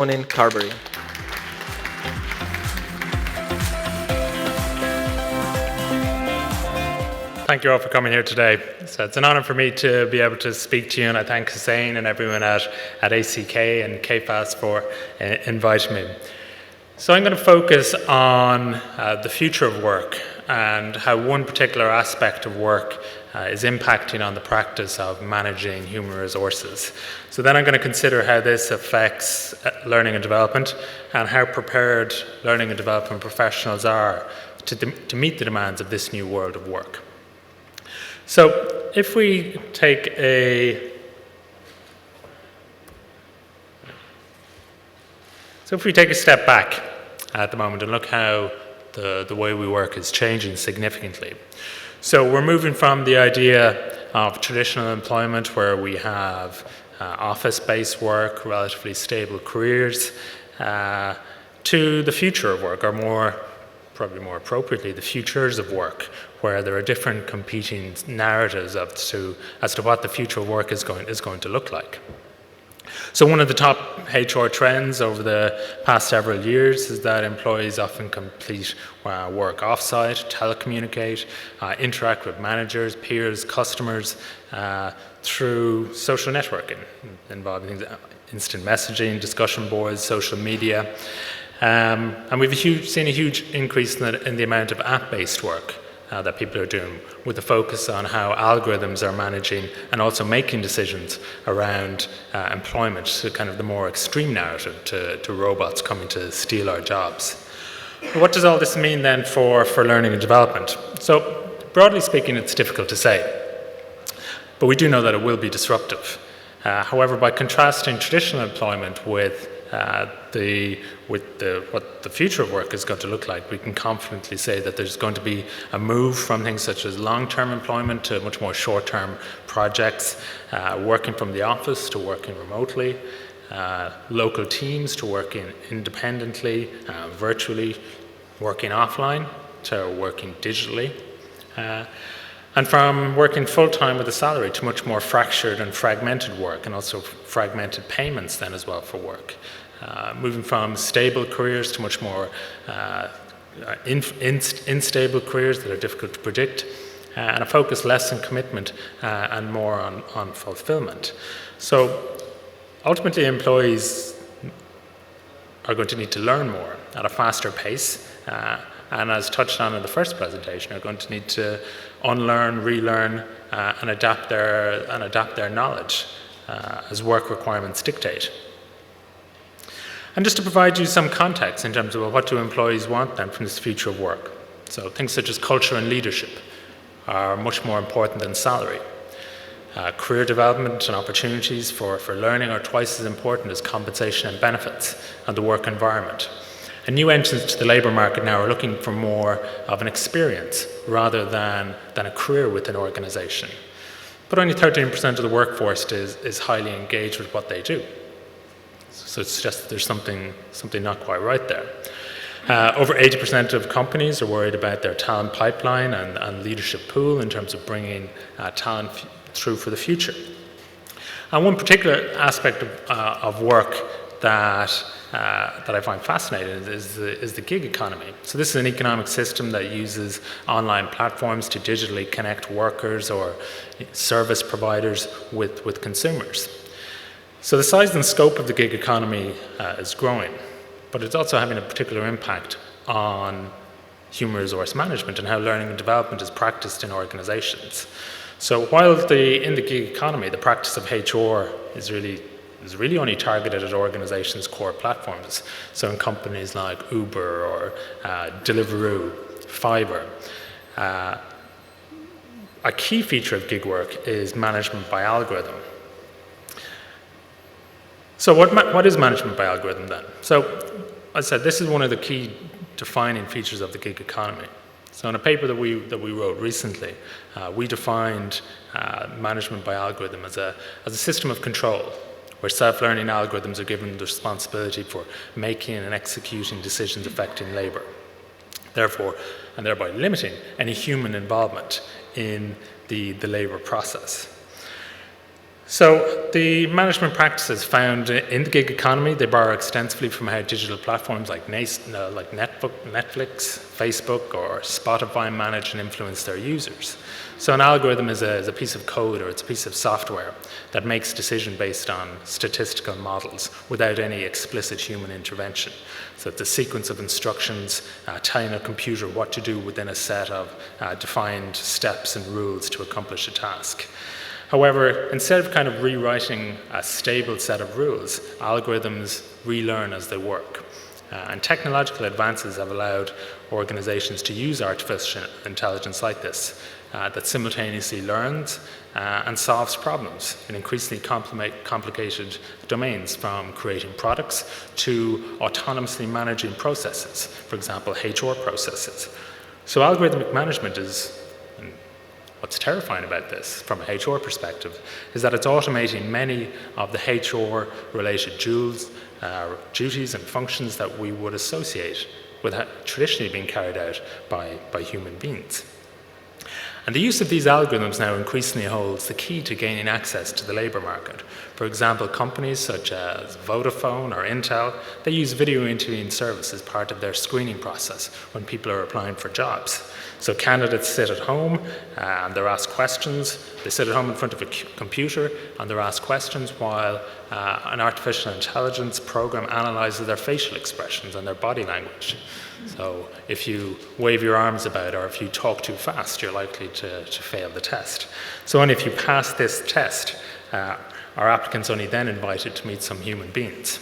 Ronan, Carbery. Thank you all for coming here today. So it's an honor for me to be able to speak to you, and I thank Hussein and everyone at ACK and KFAS for inviting me. So I'm going to focus on the future of work and how one particular aspect of work is impacting on the practice of managing human resources. So then I'm going to consider how this affects learning and development and how prepared learning and development professionals are to meet the demands of this new world of work. So if we take a step back at the moment and look how the way we work is changing significantly. So we're moving from the idea of traditional employment where we have office-based work, relatively stable careers, to the future of work, or probably more appropriately, the futures of work, where there are different competing narratives as to what the future of work is going to look like. So one of the top HR trends over the past several years is that employees often complete work offsite, telecommunicate, interact with managers, peers, customers through social networking, involving things, instant messaging, discussion boards, social media. And we've seen a huge increase in the amount of app-based work that people are doing, with a focus on how algorithms are managing and also making decisions around employment, so kind of the more extreme narrative to robots coming to steal our jobs. What does all this mean then for learning and development? So broadly speaking, it's difficult to say, but we do know that it will be disruptive. However, by contrasting traditional employment with what the future of work is going to look like, we can confidently say that there's going to be a move from things such as long-term employment to much more short-term projects, working from the office to working remotely, local teams to working independently, virtually, working offline to working digitally, and from working full-time with a salary to much more fractured and fragmented work, and also fragmented payments then as well for work. Moving from stable careers to much more unstable careers that are difficult to predict, and a focus less on commitment and more on fulfillment. So ultimately, employees are going to need to learn more at a faster pace, and as touched on in the first presentation, are going to need to unlearn, relearn, and adapt their knowledge as work requirements dictate. And just to provide you some context in terms of what do employees want then from this future of work. So things such as culture and leadership are much more important than salary. Career development and opportunities for learning are twice as important as compensation and benefits and the work environment. And new entrants to the labour market now are looking for more of an experience rather than a career with an organisation. But only 13% of the workforce is highly engaged with what they do. So it suggests that there's something not quite right there. Over 80% of companies are worried about their talent pipeline and leadership pool in terms of bringing talent through for the future. And one particular aspect of work that I find fascinating is the gig economy. So this is an economic system that uses online platforms to digitally connect workers or service providers with consumers. So the size and scope of the gig economy is growing, but it's also having a particular impact on human resource management and how learning and development is practiced in organizations. So while in the gig economy, the practice of HR is really only targeted at organizations' core platforms. So in companies like Uber or Deliveroo, Fiverr, a key feature of gig work is management by algorithm. So what is management by algorithm then? So as I said, this is one of the key defining features of the gig economy. So in a paper that we wrote recently, we defined management by algorithm as a system of control, where self-learning algorithms are given the responsibility for making and executing decisions affecting labour, and thereby limiting any human involvement in the labour process. So the management practices found in the gig economy, they borrow extensively from how digital platforms like Netflix, Facebook, or Spotify manage and influence their users. So an algorithm is a piece of code, or it's a piece of software that makes decisions based on statistical models without any explicit human intervention. So it's a sequence of instructions telling a computer what to do within a set of defined steps and rules to accomplish a task. However, instead of kind of rewriting a stable set of rules, algorithms relearn as they work. And technological advances have allowed organizations to use artificial intelligence like this, that simultaneously learns and solves problems in increasingly complicated domains, from creating products to autonomously managing processes, for example, HR processes. So algorithmic management is, what's terrifying about this from a HR perspective, is that it's automating many of the HR-related duties and functions that we would associate with traditionally being carried out by human beings. And the use of these algorithms now increasingly holds the key to gaining access to the labour market. For example, companies such as Vodafone or Intel, they use video interviewing service as part of their screening process when people are applying for jobs. So candidates sit at home and they're asked questions. They sit at home in front of a computer and they're asked questions while an artificial intelligence program analyzes their facial expressions and their body language. So if you wave your arms about or if you talk too fast, you're likely to fail the test. So only if you pass this test are applicants only then invited to meet some human beings.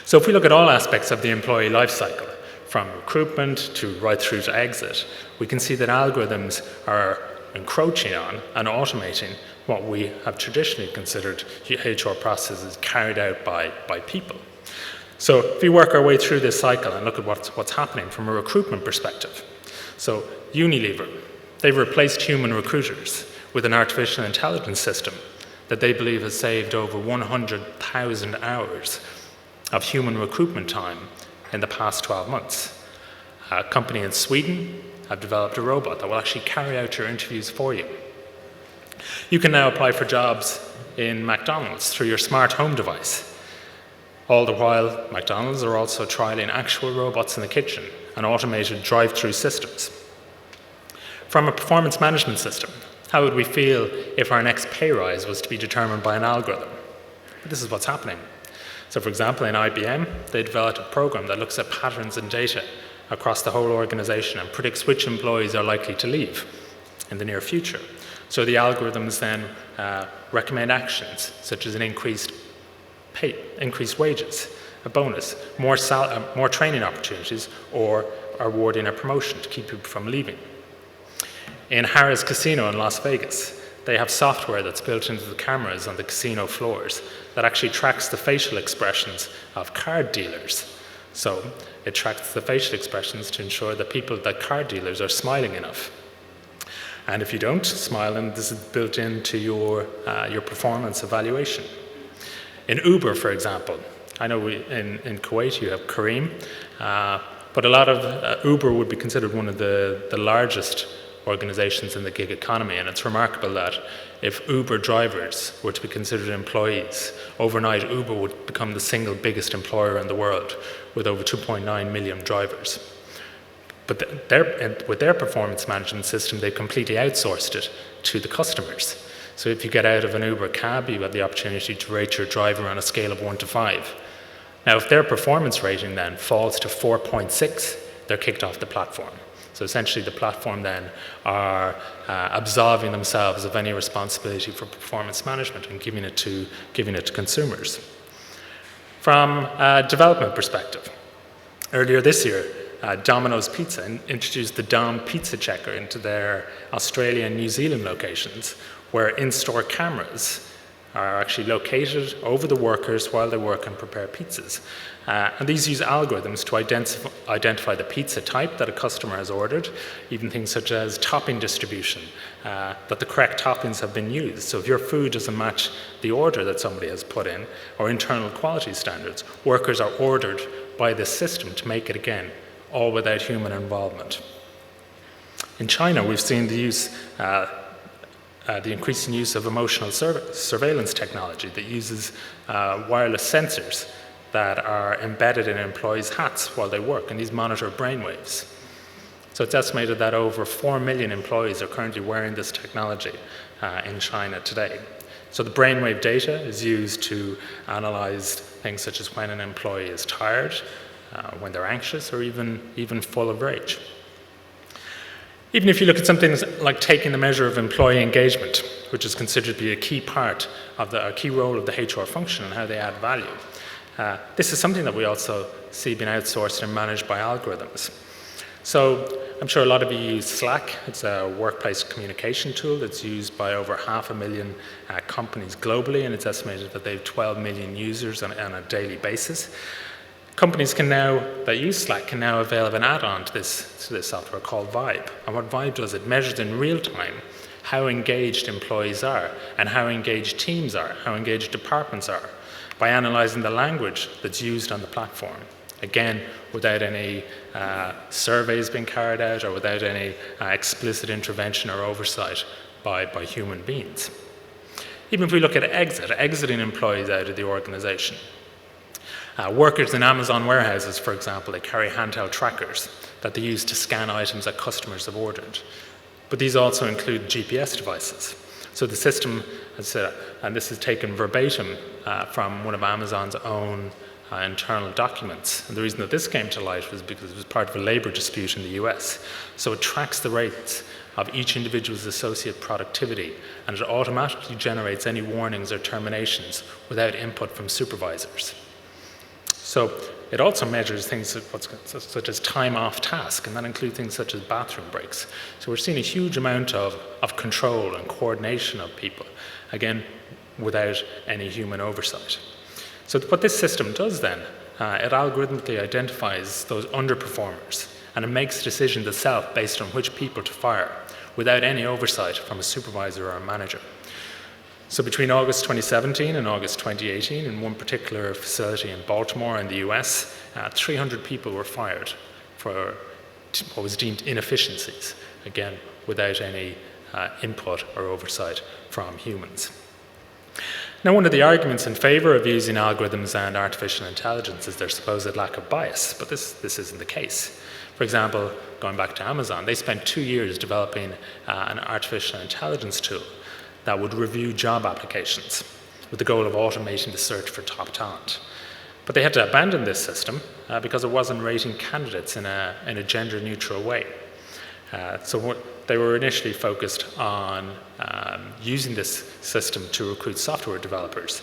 So if we look at all aspects of the employee life cycle, from recruitment to right through to exit, we can see that algorithms are encroaching on and automating what we have traditionally considered HR processes carried out by people. So if we work our way through this cycle and look at what's happening from a recruitment perspective. So Unilever, they've replaced human recruiters with an artificial intelligence system that they believe has saved over 100,000 hours of human recruitment time in the past 12 months. A company in Sweden have developed a robot that will actually carry out your interviews for you. You can now apply for jobs in McDonald's through your smart home device. All the while, McDonald's are also trialing actual robots in the kitchen and automated drive-through systems. From a performance management system, how would we feel if our next pay rise was to be determined by an algorithm? This is what's happening. So for example, in IBM, they developed a program that looks at patterns and data across the whole organization and predicts which employees are likely to leave in the near future. So the algorithms then recommend actions, such as an increased pay, increased wages, a bonus, more training opportunities, or awarding a promotion to keep people from leaving. In Harrah's Casino in Las Vegas, they have software that's built into the cameras on the casino floors that actually tracks the facial expressions of card dealers. So it tracks the facial expressions to ensure that card dealers are smiling enough. And if you don't smile, then this is built into your performance evaluation. In Uber, for example, I know in Kuwait you have Careem, but a lot of Uber would be considered one of the largest organizations in the gig economy, and it's remarkable that if Uber drivers were to be considered employees, overnight Uber would become the single biggest employer in the world with over 2.9 million drivers. But with their performance management system, they completely outsourced it to the customers. So if you get out of an Uber cab, you have the opportunity to rate your driver on a scale of 1 to 5. Now, if their performance rating then falls to 4.6, they're kicked off the platform. So essentially the platform then are absolving themselves of any responsibility for performance management and giving it to consumers. From a development perspective, earlier this year, Domino's Pizza introduced the Dom Pizza Checker into their Australia and New Zealand locations, where in-store cameras are actually located over the workers while they work and prepare pizzas. And these use algorithms to identify the pizza type that a customer has ordered, even things such as topping distribution, that the correct toppings have been used. So if your food doesn't match the order that somebody has put in, or internal quality standards, workers are ordered by this system to make it again, all without human involvement. In China, we've seen the use the increasing use of emotional surveillance technology that uses wireless sensors that are embedded in employees' hats while they work, and these monitor brainwaves. So it's estimated that over 4 million employees are currently wearing this technology in China today. So the brainwave data is used to analyze things such as when an employee is tired, when they're anxious, or even full of rage. Even if you look at something like taking the measure of employee engagement, which is considered to be a key part of a key role of the HR function and how they add value, this is something that we also see being outsourced and managed by algorithms. So I'm sure a lot of you use Slack. It's a workplace communication tool that's used by over 500,000 companies globally, and it's estimated that they have 12 million users on a daily basis. Companies that use Slack can now avail of an add-on to this software called Vibe. And what Vibe does, it measures in real time how engaged employees are and how engaged teams are, how engaged departments are, by analyzing the language that's used on the platform. Again, without any surveys being carried out or without any explicit intervention or oversight by human beings. Even if we look at exiting employees out of the organization. Workers in Amazon warehouses, for example, they carry handheld trackers that they use to scan items that customers have ordered. But these also include GPS devices. So the system, and this is taken verbatim from one of Amazon's own internal documents. And the reason that this came to light was because it was part of a labor dispute in the US. So it tracks the rates of each individual's associate productivity, and it automatically generates any warnings or terminations without input from supervisors. So it also measures things such as time off task, and that includes things such as bathroom breaks. So we're seeing a huge amount of control and coordination of people, again, without any human oversight. So what this system does then, it algorithmically identifies those underperformers, and it makes decisions itself based on which people to fire, without any oversight from a supervisor or a manager. So between August 2017 and August 2018, in one particular facility in Baltimore in the US, 300 people were fired for what was deemed inefficiencies, again, without any input or oversight from humans. Now, one of the arguments in favor of using algorithms and artificial intelligence is their supposed lack of bias, but this isn't the case. For example, going back to Amazon, they spent 2 years developing an artificial intelligence tool that would review job applications with the goal of automating the search for top talent. But they had to abandon this system because it wasn't rating candidates in a gender-neutral way. So they were initially focused on using this system to recruit software developers.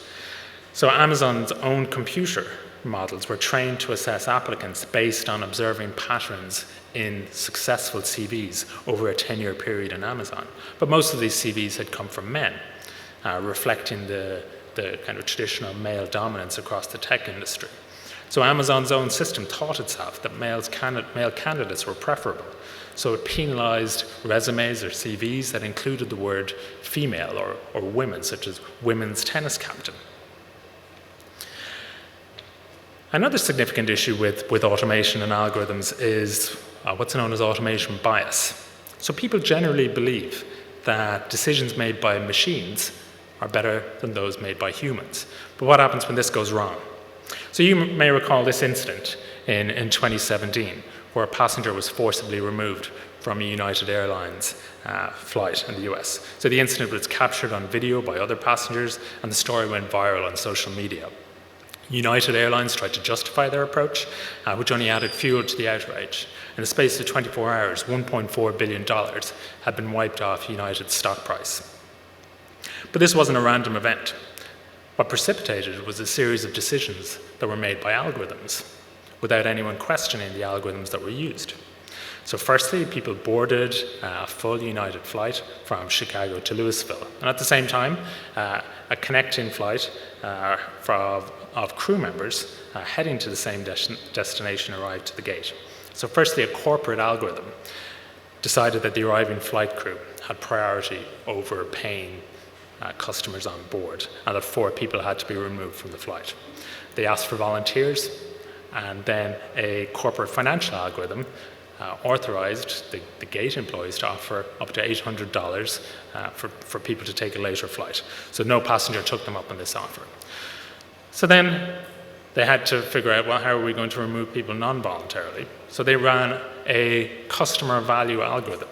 So Amazon's own computer models were trained to assess applicants based on observing patterns in successful CVs over a 10-year period in Amazon. But most of these CVs had come from men, reflecting the kind of traditional male dominance across the tech industry. So Amazon's own system taught itself that male candidates were preferable. So it penalized resumes or CVs that included the word female or women, such as women's tennis captain. Another significant issue with automation and algorithms is what's known as automation bias. So people generally believe that decisions made by machines are better than those made by humans. But what happens when this goes wrong? So you may recall this incident in 2017, where a passenger was forcibly removed from a United Airlines flight in the US. So the incident was captured on video by other passengers, and the story went viral on social media. United Airlines tried to justify their approach, which only added fuel to the outrage. In the space of 24 hours, $1.4 billion had been wiped off United's stock price. But this wasn't a random event. What precipitated it was a series of decisions that were made by algorithms, without anyone questioning the algorithms that were used. So firstly, people boarded a full United flight from Chicago to Louisville. And at the same time, a connecting flight of crew members heading to the same destination arrived to the gate. So firstly, a corporate algorithm decided that the arriving flight crew had priority over paying customers on board, and that 4 people had to be removed from the flight. They asked for volunteers, and then a corporate financial algorithm authorized the gate employees to offer up to $800 for people to take a later flight. So no passenger took them up on this offer. So then they had to figure out, well, how are we going to remove people non-voluntarily? So they ran a customer value algorithm.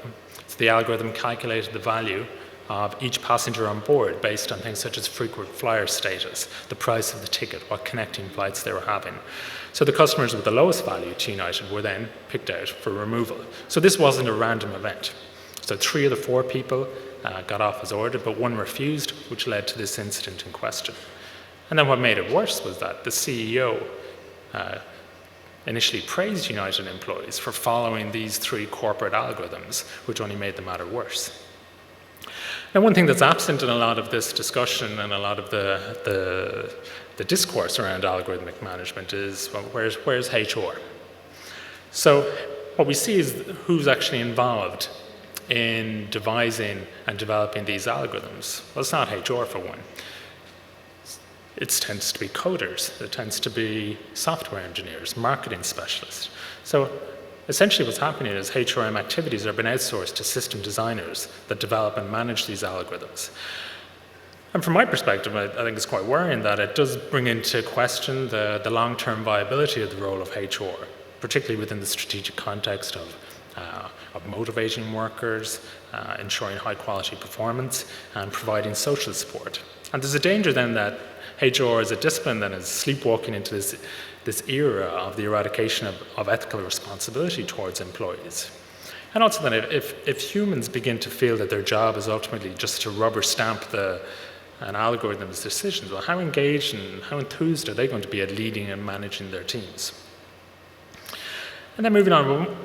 So the algorithm calculated the value of each passenger on board based on things such as frequent flyer status, the price of the ticket, what connecting flights they were having. So the customers with the lowest value to United were then picked out for removal. So this wasn't a random event. So 3 of the 4 people got off as ordered, but 1 refused, which led to this incident in question. And then what made it worse was that the CEO initially praised United employees for following these 3 corporate algorithms, which only made the matter worse. Now, one thing that's absent in a lot of this discussion and a lot of the discourse around algorithmic management is, well, where's HR? So what we see is who's actually involved in devising and developing these algorithms. Well, it's not HR for one. It tends to be coders. It tends to be software engineers, marketing specialists. So essentially what's happening is HRM activities are being outsourced to system designers that develop and manage these algorithms. And from my perspective, I think it's quite worrying that it does bring into question the long-term viability of the role of HR, particularly within the strategic context of motivating workers, ensuring high-quality performance, and providing social support. And there's a danger then that HR as a discipline then is sleepwalking into this era of the eradication of ethical responsibility towards employees. And also then if humans begin to feel that their job is ultimately just to rubber stamp an algorithm's decisions, well, how engaged and how enthused are they going to be at leading and managing their teams? And then moving on,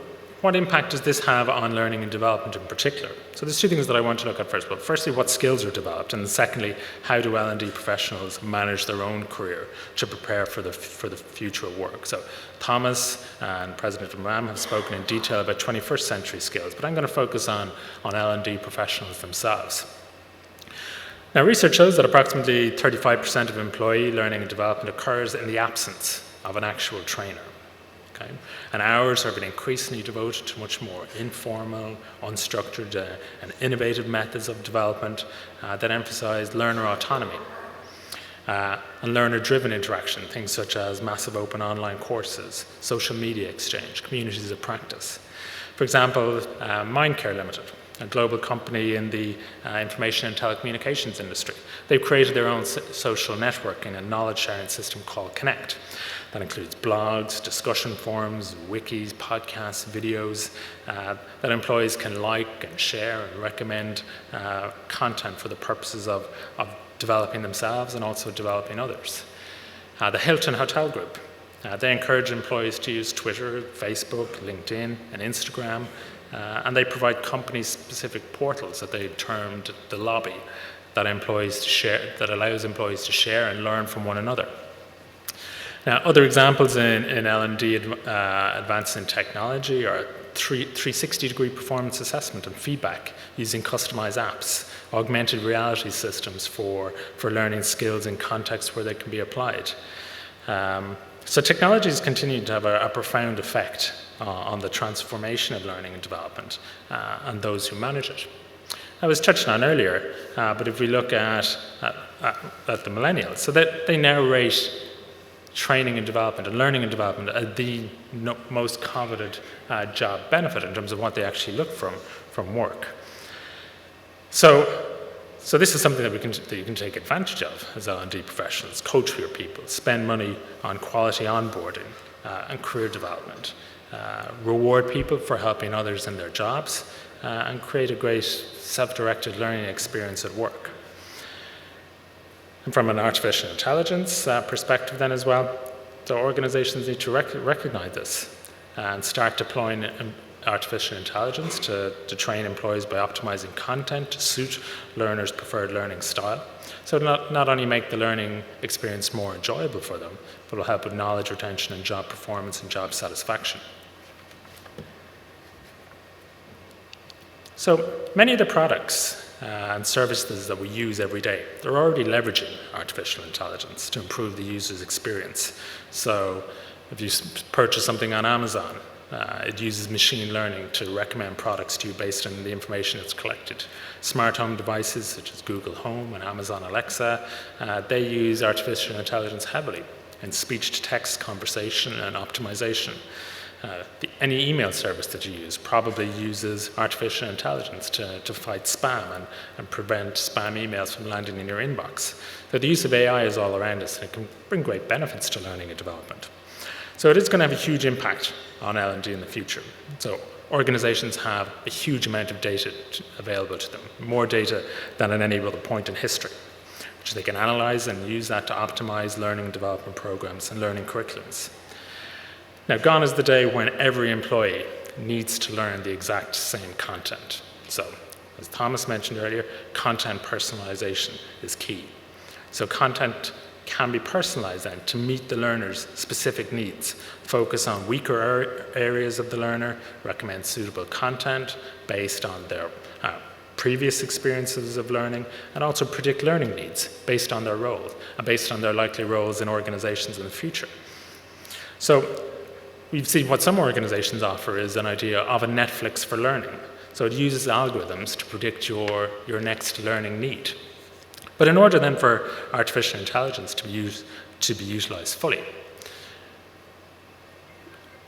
what impact does this have on learning and development in particular? So there's 2 things that I want to look at first. But firstly, what skills are developed? And secondly, how do L&D professionals manage their own career to prepare for the future of work? So Thomas and President Ronan have spoken in detail about 21st century skills, but I'm going to focus on L&D professionals themselves. Now, research shows that approximately 35% of employee learning and development occurs in the absence of an actual trainer. Okay? And hours are being increasingly devoted to much more informal, unstructured, and innovative methods of development that emphasize learner autonomy and learner-driven interaction, things such as massive open online courses, social media exchange, communities of practice. For example, Mindcare Limited, a global company in the information and telecommunications industry. They've created their own social networking and knowledge-sharing system called Connect. That includes blogs, discussion forums, wikis, podcasts, videos that employees can like and share and recommend content for the purposes of developing themselves and also developing others. The Hilton Hotel Group. They encourage employees to use Twitter, Facebook, LinkedIn, and Instagram, and they provide company-specific portals that they termed the lobby that allows employees to share and learn from one another. Now, other examples in L&D advancing technology are 360-degree performance assessment and feedback using customized apps, augmented reality systems for learning skills in contexts where they can be applied. So technology is continuing to have a profound effect on the transformation of learning and development and those who manage it. I was touched on earlier, but if we look at the millennials, so that they now rate training and development and learning and development as the most coveted job benefit in terms of what they actually look from work. So this is something that you can take advantage of as L&D professionals, coach your people, spend money on quality onboarding and career development, reward people for helping others in their jobs, and create a great self-directed learning experience at work. And from an artificial intelligence perspective then as well, the organizations need to recognize this and start deploying artificial intelligence to train employees by optimizing content to suit learners' preferred learning style. So not only make the learning experience more enjoyable for them, but will help with knowledge retention and job performance and job satisfaction. So many of the products and services that we use every day, they're already leveraging artificial intelligence to improve the user's experience. So if you purchase something on Amazon, It uses machine learning to recommend products to you based on the information it's collected. Smart home devices such as Google Home and Amazon Alexa, they use artificial intelligence heavily in speech-to-text conversation and optimization. Any email service that you use probably uses artificial intelligence to fight spam and prevent spam emails from landing in your inbox. So the use of AI is all around us, and it can bring great benefits to learning and development. So it is going to have a huge impact on L&D in the future. So organizations have a huge amount of data available to them, more data than at any other point in history, which they can analyze and use that to optimize learning and development programs and learning curriculums. Now, gone is the day when every employee needs to learn the exact same content. So, as Thomas mentioned earlier, content personalization is key. So content can be personalized then to meet the learner's specific needs, focus on weaker areas of the learner, recommend suitable content based on their previous experiences of learning, and also predict learning needs based on their roles and based on their likely roles in organizations in the future. So we've seen what some organizations offer is an idea of a Netflix for learning. So it uses algorithms to predict your next learning need. But in order then for artificial intelligence to be utilized fully,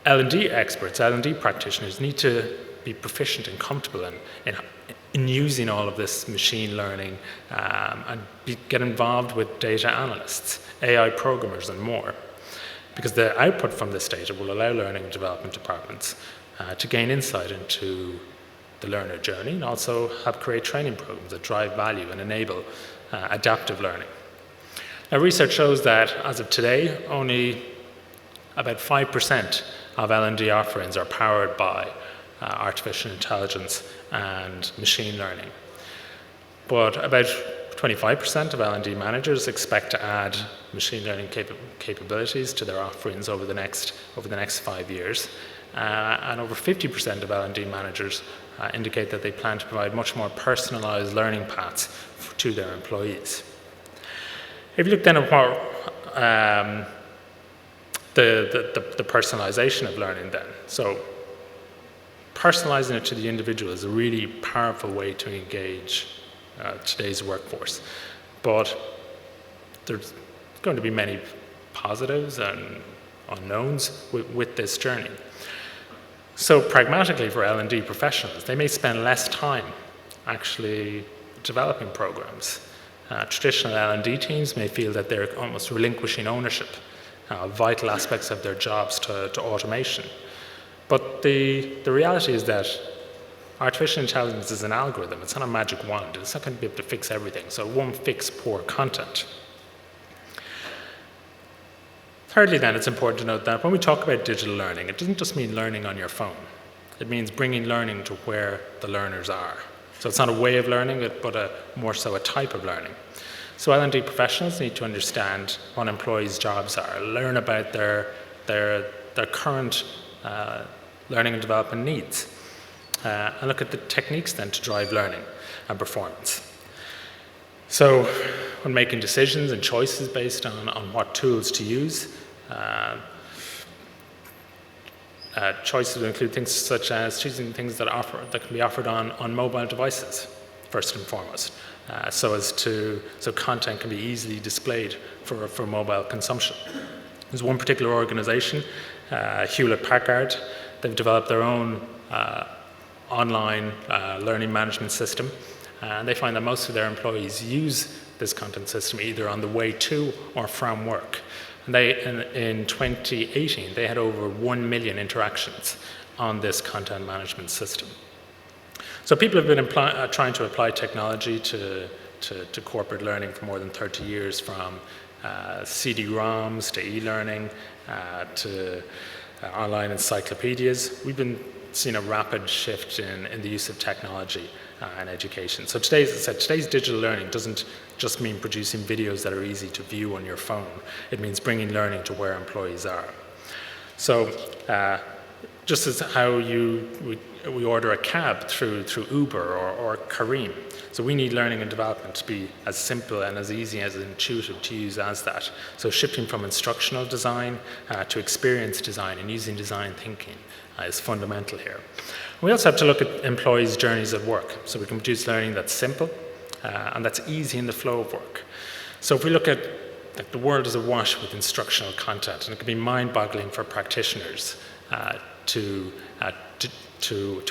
L&D experts, L&D practitioners need to be proficient and comfortable in using all of this machine learning and get involved with data analysts, AI programmers, and more. Because the output from this data will allow learning and development departments to gain insight into the learner journey and also help create training programs that drive value and enable adaptive learning. Now, research shows that as of today, only about 5% of L&D offerings are powered by artificial intelligence and machine learning. But about 25% of L&D managers expect to add machine learning capabilities to their offerings over the next 5 years. And over 50% of L&D managers indicate that they plan to provide much more personalized learning paths to their employees. If you look then at what the personalization of learning then, so personalizing it to the individual is a really powerful way to engage today's workforce. But there's going to be many positives and unknowns with this journey. So pragmatically for L&D professionals, they may spend less time actually developing programs. Traditional L&D teams may feel that they're almost relinquishing ownership of vital aspects of their jobs to automation. But the reality is that artificial intelligence is an algorithm. It's not a magic wand. It's not going to be able to fix everything, so it won't fix poor content. Thirdly, then, it's important to note that when we talk about digital learning, it doesn't just mean learning on your phone. It means bringing learning to where the learners are. So it's not a way of learning, but more so a type of learning. So L&D professionals need to understand what employees' jobs are, learn about their current learning and development needs, and look at the techniques then to drive learning and performance. So when making decisions and choices based on what tools to use, choices will include things such as choosing things that can be offered on mobile devices, first and foremost, so content can be easily displayed for mobile consumption. There's one particular organization, Hewlett-Packard. They've developed their own online learning management system, and they find that most of their employees use this content system either on the way to or from work. And in 2018, they had over 1 million interactions on this content management system. So people have been trying to apply technology to corporate learning for more than 30 years, from CD-ROMs to e-learning to online encyclopedias. We've been seeing a rapid shift in the use of technology in education. So today's digital learning doesn't just mean producing videos that are easy to view on your phone. It means bringing learning to where employees are. So just as how we order a cab through Uber or Careem. So we need learning and development to be as simple and as easy as intuitive to use as that. So shifting from instructional design to experience design and using design thinking is fundamental here. We also have to look at employees' journeys at work. So we can produce learning that's simple and that's easy in the flow of work. So if we look at the world is awash with instructional content, and it can be mind-boggling for practitioners to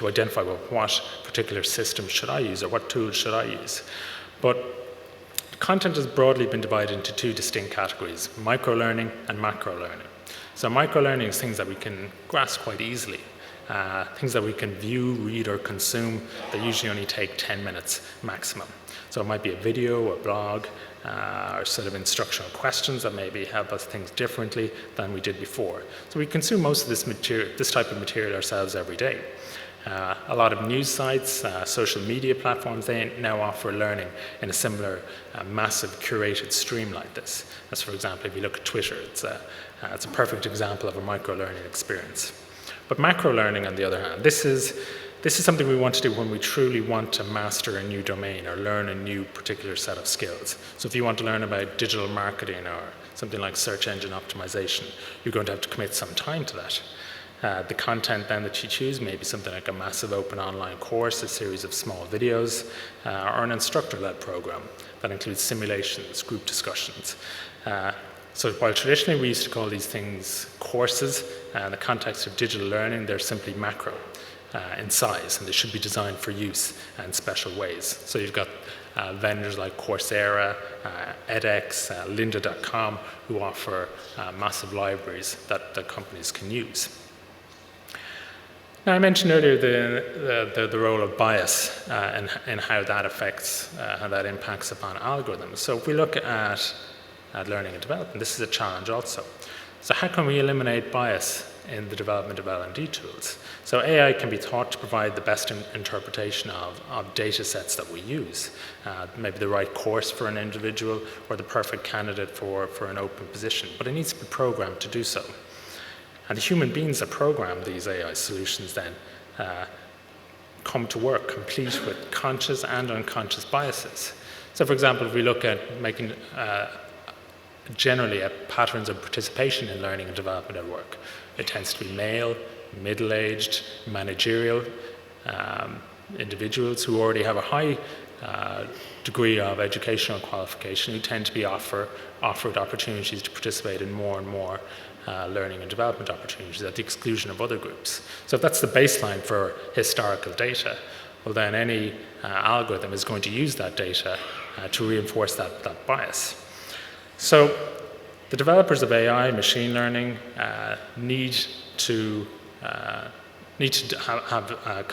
identify, well, what particular system should I use or what tools should I use. But content has broadly been divided into two distinct categories, micro-learning and macro-learning. So micro-learning is things that we can grasp quite easily, things that we can view, read, or consume that usually only take 10 minutes maximum. So it might be a video, a blog, or sort of instructional questions that maybe help us think differently than we did before. So we consume most of this type of material ourselves every day. A lot of news sites, social media platforms, they now offer learning in a similar massive curated stream like this. As for example, if you look at Twitter, it's a perfect example of a micro-learning experience. But macro-learning, on the other hand, this is something we want to do when we truly want to master a new domain or learn a new particular set of skills. So if you want to learn about digital marketing or something like search engine optimization, you're going to have to commit some time to that. The content then that you choose may be something like a massive open online course, a series of small videos, or an instructor-led program that includes simulations, group discussions. So while traditionally we used to call these things courses, in the context of digital learning, they're simply macro in size, and they should be designed for use in special ways. So you've got vendors like Coursera, edX, lynda.com, who offer massive libraries that companies can use. Now, I mentioned earlier the role of bias and how that affects, how that impacts upon algorithms. So if we look at learning and development, this is a challenge also. So how can we eliminate bias in the development of L&D tools? So AI can be taught to provide the best interpretation of data sets that we use, maybe the right course for an individual or the perfect candidate for an open position, but it needs to be programmed to do so. And the human beings that program these AI solutions then come to work complete with conscious and unconscious biases. So for example, if we look at making generally at patterns of participation in learning and development at work, it tends to be male, middle-aged, managerial individuals who already have a high degree of educational qualification, who tend to be offered opportunities to participate in more and more learning and development opportunities at the exclusion of other groups. So if that's the baseline for historical data, well then any algorithm is going to use that data to reinforce that bias. So the developers of AI, machine learning, need to have a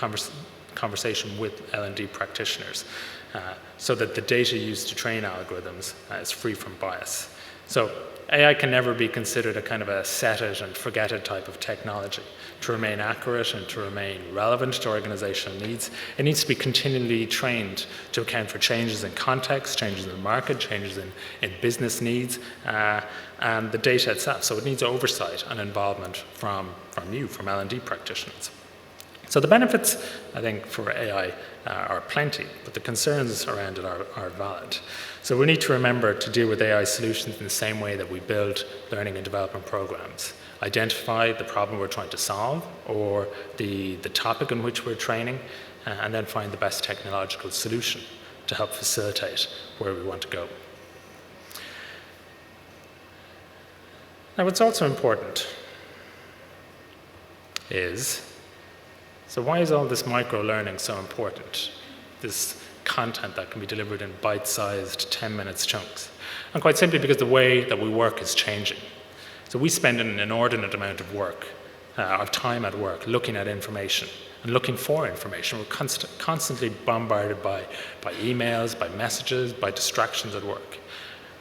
conversation with L&D practitioners so that the data used to train algorithms is free from bias. So AI can never be considered a kind of a set it and forget it type of technology. To remain accurate and to remain relevant to organizational needs, it needs to be continually trained to account for changes in context, changes in the market, changes in business needs, and the data itself. So it needs oversight and involvement from L&D practitioners. So the benefits, I think, for AI are plenty, but the concerns around it are valid. So we need to remember to deal with AI solutions in the same way that we build learning and development programs. Identify the problem we're trying to solve or the topic in which we're training, and then find the best technological solution to help facilitate where we want to go. Now, what's also important is, so why is all this micro-learning so important? This content that can be delivered in bite-sized 10-minute chunks. And quite simply because the way that we work is changing. So we spend an inordinate amount of time at work looking at information and looking for information. We're constantly bombarded by emails, by messages, by distractions at work.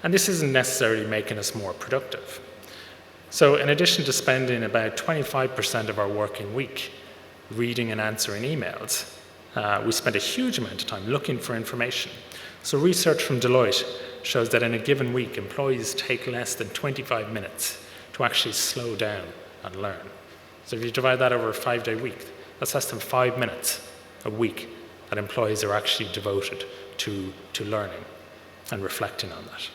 And this isn't necessarily making us more productive. So in addition to spending about 25% of our working week reading and answering emails, we spend a huge amount of time looking for information. So research from Deloitte shows that in a given week, employees take less than 25 minutes to actually slow down and learn. So if you divide that over a 5-day week, that's less than 5 minutes a week that employees are actually devoted to learning and reflecting on that.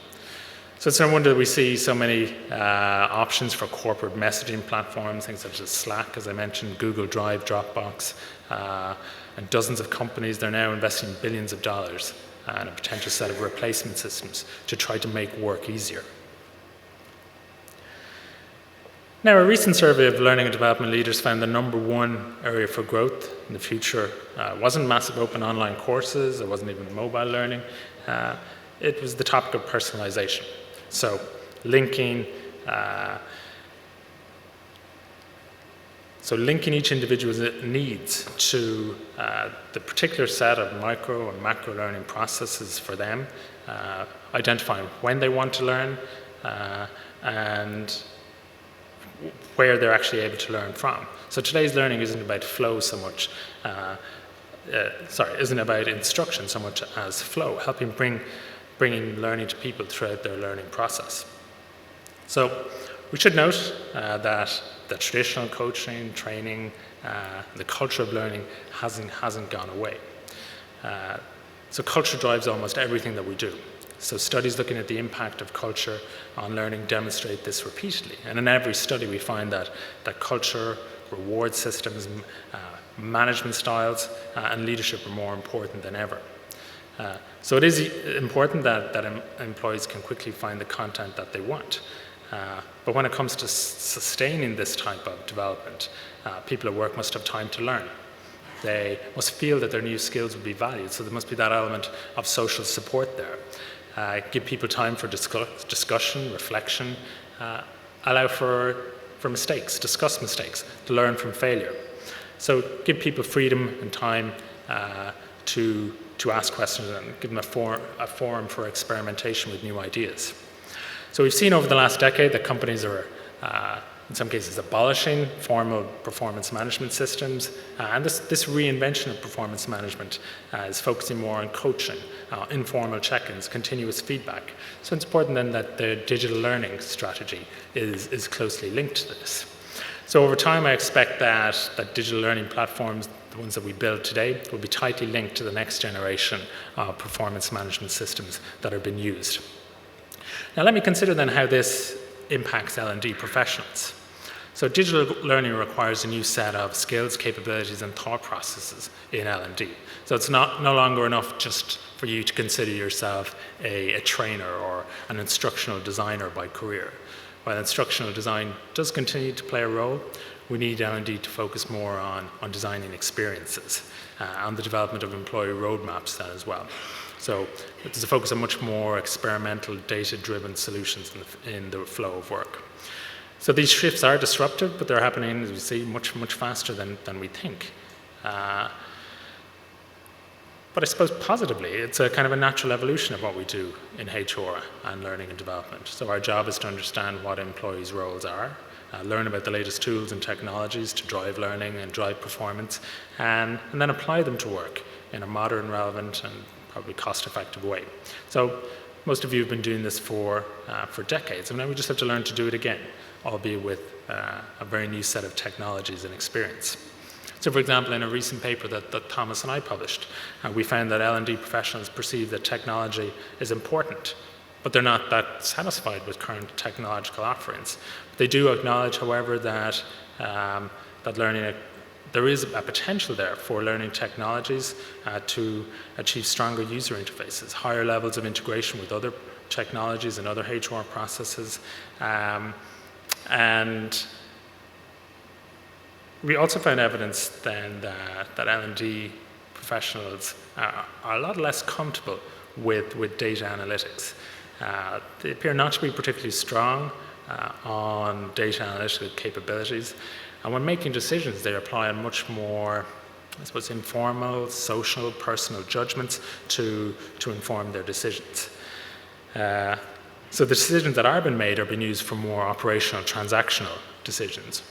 So it's no wonder we see so many options for corporate messaging platforms, things such as Slack, as I mentioned, Google Drive, Dropbox, and dozens of companies. They're now investing billions of dollars in a potential set of replacement systems to try to make work easier. Now, a recent survey of learning and development leaders found the #1 area for growth in the future wasn't massive open online courses, it wasn't even mobile learning, it was the topic of personalization. So linking each individual's needs to the particular set of micro and macro learning processes for them, identifying when they want to learn, and where they're actually able to learn from. So today's learning isn't about flow so much, isn't about instruction so much as flow, helping bringing learning to people throughout their learning process. So we should note that the traditional coaching, training, the culture of learning hasn't gone away. So culture drives almost everything that we do. So studies looking at the impact of culture on learning demonstrate this repeatedly. And in every study we find that culture, reward systems, management styles, and leadership are more important than ever. So it is important that employees can quickly find the content that they want. But when it comes to sustaining this type of development, people at work must have time to learn. They must feel that their new skills will be valued, so there must be that element of social support there. Give people time for discussion, reflection, allow for mistakes, discuss mistakes, to learn from failure. So give people freedom and time to ask questions and give them a forum for experimentation with new ideas. So we've seen over the last decade that companies are, in some cases, abolishing formal performance management systems, and this reinvention of performance management is focusing more on coaching, informal check-ins, continuous feedback. So it's important then that the digital learning strategy is closely linked to this. So over time, I expect that digital learning platforms, the ones that we build today, will be tightly linked to the next generation of performance management systems that are being used. Now let me consider then how this impacts L&D professionals. So digital learning requires a new set of skills, capabilities, and thought processes in L&D. So it's no longer enough just for you to consider yourself a trainer or an instructional designer by career. While instructional design does continue to play a role, we need L&D to focus more on designing experiences and the development of employee roadmaps then as well. So there's a focus on much more experimental, data-driven solutions in the flow of work. So these shifts are disruptive, but they're happening, as we see, much faster than we think. But I suppose positively, it's a kind of a natural evolution of what we do in HR and learning and development. So our job is to understand what employees' roles are, learn about the latest tools and technologies to drive learning and drive performance, and then apply them to work in a modern, relevant, and probably cost-effective way. So most of you have been doing this for decades, and now we just have to learn to do it again, albeit with a very new set of technologies and experience. So for example, in a recent paper that Thomas and I published, we found that L&D professionals perceive that technology is important, but they're not that satisfied with current technological offerings. They do acknowledge, however, that there is a potential there for learning technologies to achieve stronger user interfaces, higher levels of integration with other technologies and other HR processes, and we also found evidence then that L&D professionals are a lot less comfortable with data analytics. They appear not to be particularly strong on data analytical capabilities, and when making decisions, they apply a much more, I suppose, informal, social, personal judgments to inform their decisions. So the decisions that are being made are being used for more operational, transactional decisions,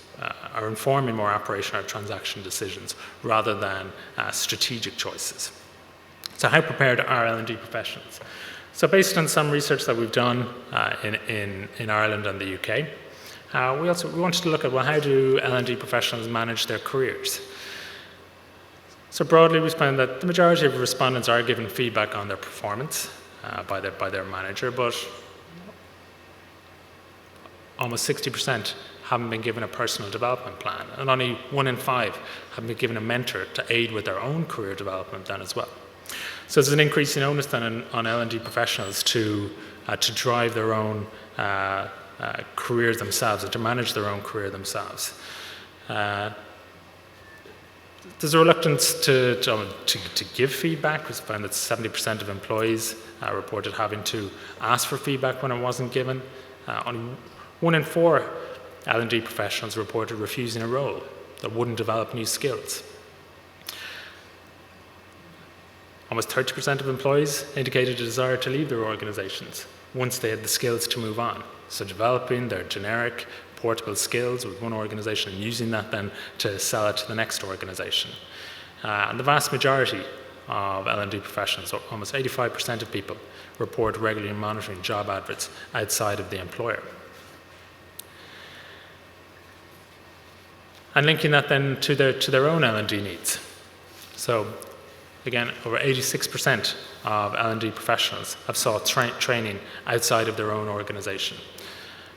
are informing more operational transaction decisions rather than strategic choices. So how prepared are L&D professionals? So based on some research that we've done in Ireland and the UK, We wanted to look at, well, how do L&D professionals manage their careers? So broadly, we found that the majority of respondents are given feedback on their performance by their manager, but almost 60% haven't been given a personal development plan, and only 1 in 5 have been given a mentor to aid with their own career development then as well. So there's an increasing onus then on L&D professionals to drive their own careers themselves and to manage their own career themselves. There's a reluctance to give feedback. We found that 70% of employees reported having to ask for feedback when it wasn't given. Only 1 in 4 L&D professionals reported refusing a role that wouldn't develop new skills. Almost 30% of employees indicated a desire to leave their organizations once they had the skills to move on. So developing their generic, portable skills with one organization and using that then to sell it to the next organization. And the vast majority of L&D professionals, so almost 85% of people, report regularly monitoring job adverts outside of the employer. And linking that then to their own L&D needs. So again, over 86% of L&D professionals have sought training outside of their own organization.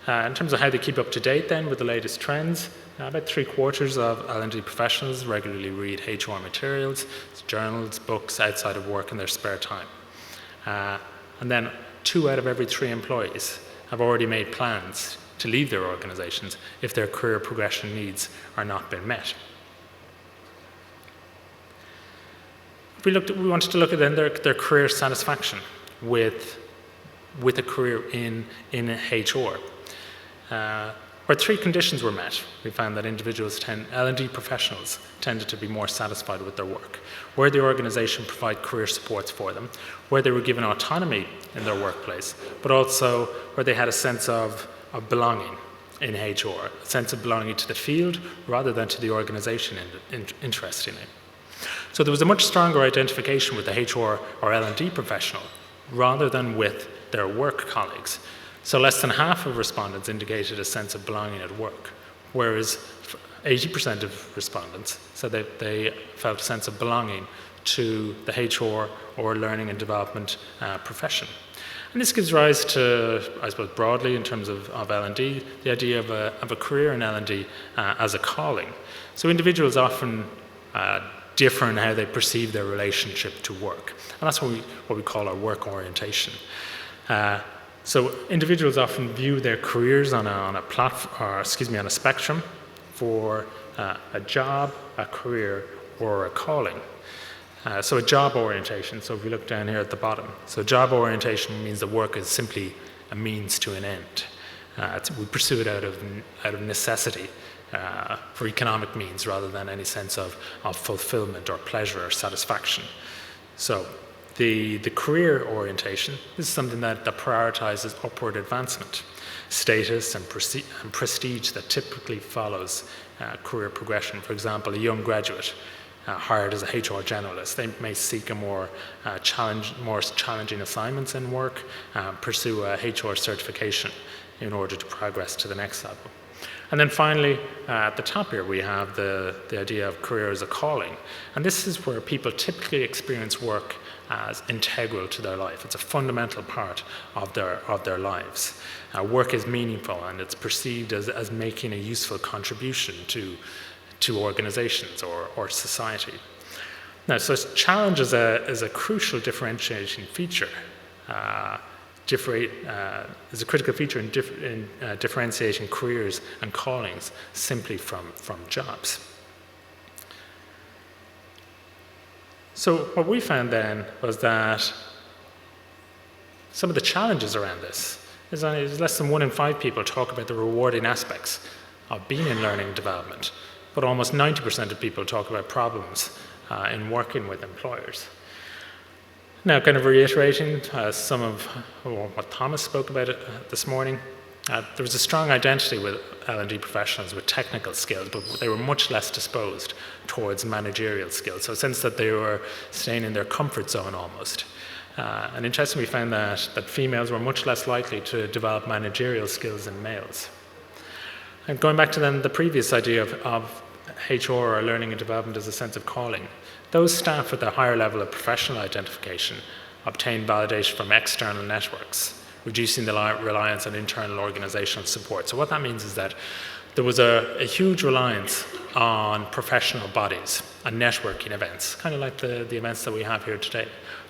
In terms of how they keep up to date then with the latest trends, about 3/4 of L&D professionals regularly read HR materials, journals, books outside of work in their spare time. And then 2 out of every 3 employees have already made plans to leave their organizations if their career progression needs are not being met. We wanted to look at then their career satisfaction with a career in HR. Where 3 conditions were met, we found that L&D professionals tended to be more satisfied with their work, where the organization provided career supports for them, where they were given autonomy in their workplace, but also where they had a sense of belonging in HR, a sense of belonging to the field rather than to the organization, interestingly. So there was a much stronger identification with the HR or L&D professional rather than with their work colleagues. So less than half of respondents indicated a sense of belonging at work, whereas 80% of respondents said that they felt a sense of belonging to the HR or learning and development profession. And this gives rise to, I suppose, broadly in terms of L&D, the idea of a career in L&D as a calling. So individuals often differ in how they perceive their relationship to work, and that's what we call our work orientation. So individuals often view their careers on a spectrum for a job, a career, or a calling. So a job orientation, so if we look down here at the bottom, so job orientation means that work is simply a means to an end. We pursue it out of necessity for economic means rather than any sense of fulfillment or pleasure or satisfaction. So the career orientation is something that prioritizes upward advancement, status and prestige that typically follows career progression. For example, a young graduate hired as a HR generalist, they may seek a more challenging assignments in work, pursue a HR certification in order to progress to the next level. And then finally, at the top here, we have the idea of career as a calling. And this is where people typically experience work as integral to their life. It's a fundamental part of their lives. Work is meaningful and it's perceived as making a useful contribution to organizations or society. Now, so challenge is a crucial differentiating feature. Is a critical feature in differentiating careers and callings simply from jobs. So what we found then was that some of the challenges around this is less than 1 in 5 people talk about the rewarding aspects of being in learning and development, but almost 90% of people talk about problems in working with employers. Now, kind of reiterating some of what Thomas spoke about this morning, there was a strong identity with L&D professionals with technical skills, but they were much less disposed towards managerial skills, so a sense that they were staying in their comfort zone almost. And interestingly, we found that females were much less likely to develop managerial skills than males. And going back to then the previous idea of HR or learning and development as a sense of calling, those staff with a higher level of professional identification obtain validation from external networks, reducing the reliance on internal organizational support. So what that means is that there was a huge reliance on professional bodies and networking events, kind of like the events that we have here today,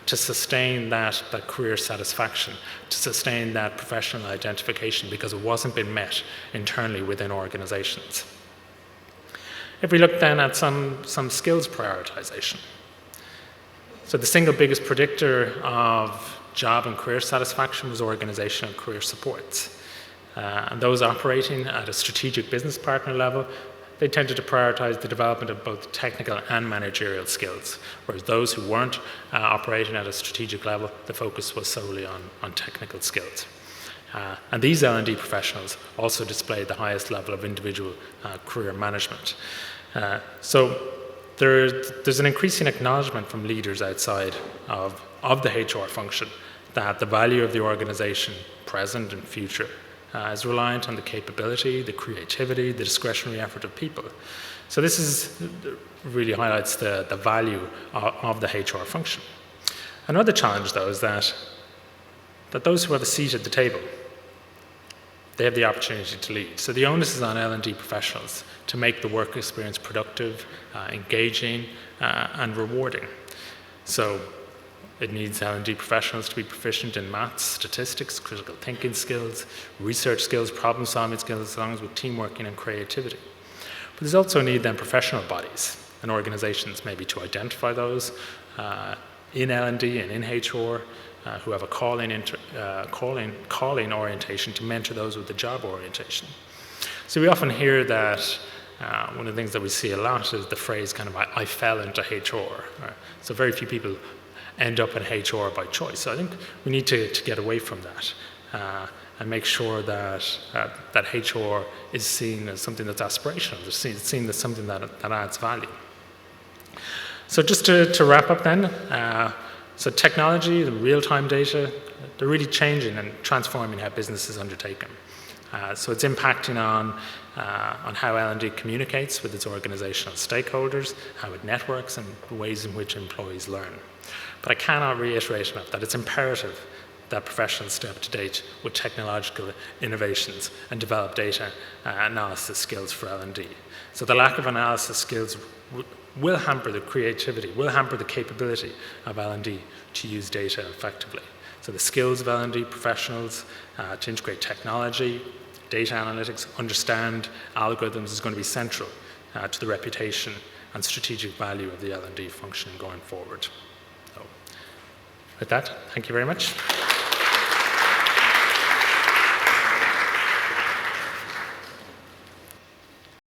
to sustain that career satisfaction, to sustain that professional identification, because it wasn't being met internally within organizations. If we look then at some skills prioritization. So the single biggest predictor of job and career satisfaction was organizational career supports. And those operating at a strategic business partner level, they tended to prioritize the development of both technical and managerial skills, whereas those who weren't operating at a strategic level, the focus was solely on technical skills. And these L&D professionals also displayed the highest level of individual career management. So there's an increasing acknowledgement from leaders outside of the HR function that the value of the organization, present and future, is reliant on the capability, the creativity, the discretionary effort of people. So this really highlights the value of the HR function. Another challenge, though, is that those who have a seat at the table, they have the opportunity to lead. So the onus is on L&D professionals to make the work experience productive, engaging, and rewarding. So it needs L&D professionals to be proficient in maths, statistics, critical thinking skills, research skills, problem-solving skills, along with teamworking and creativity. But there's also a need then professional bodies and organizations maybe to identify those in L&D and in HR who have a calling orientation to mentor those with the job orientation. So we often hear that one of the things that we see a lot is the phrase kind of, I fell into HR. Right? So very few people end up in HR by choice. So I think we need to get away from that and make sure that HR is seen as something that's aspirational, it's seen as something that adds value. So just to wrap up then, so technology, the real-time data, they're really changing and transforming how business is undertaken. So it's impacting on how L&D communicates with its organizational stakeholders, how it networks, and the ways in which employees learn. But I cannot reiterate enough that it's imperative that professionals stay up to date with technological innovations and develop data analysis skills for L&D. So the lack of analysis skills will hamper the creativity, will hamper the capability of L&D to use data effectively. So the skills of L&D professionals to integrate technology, data analytics, understand algorithms is going to be central to the reputation and strategic value of the L&D function going forward. So with that, thank you very much.